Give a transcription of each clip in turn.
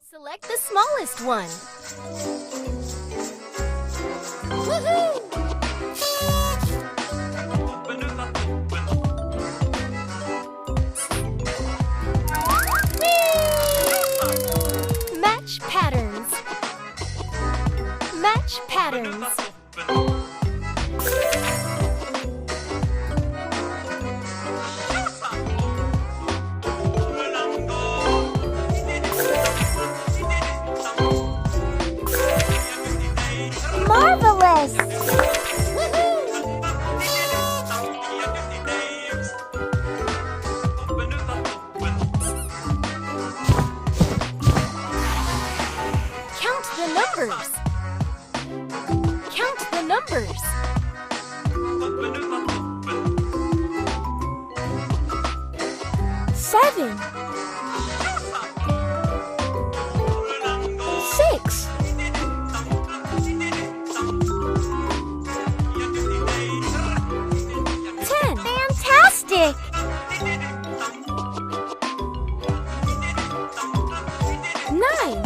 Select the smallest one. Woohoo! Whee! Match patterns. Match patterns. Marvelous! Count the numbers. Count the numbers. 7 6 10 Fantastic! 9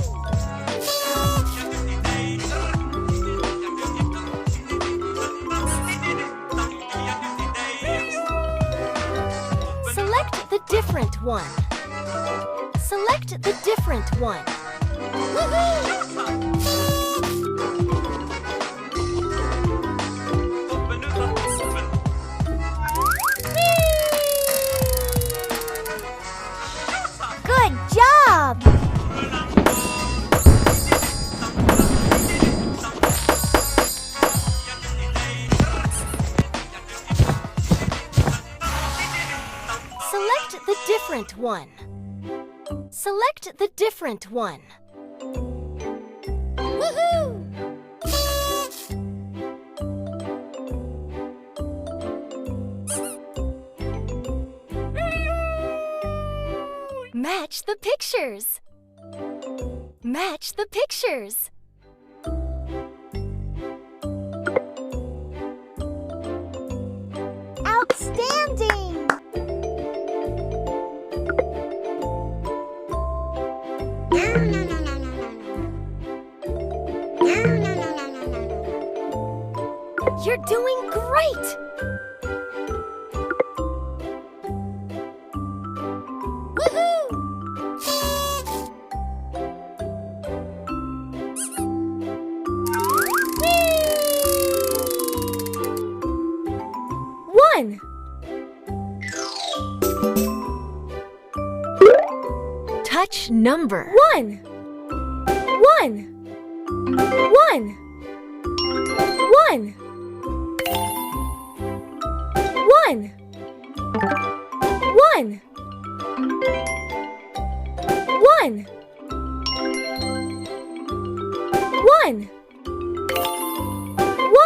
Select the different one. Select the different one. Woohoo! Good job! Select the different one. Select the different one. Woohoo! Match the pictures. Match the pictures. Outstanding! You're doing great! One. Touch number. 1 1 1 1 1 1 1 1 1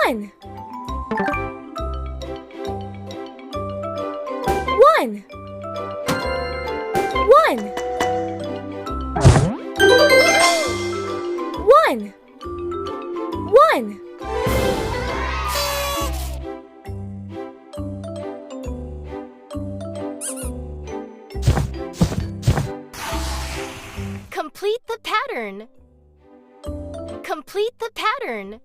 1 1 1 1 Complete the pattern. Complete the pattern.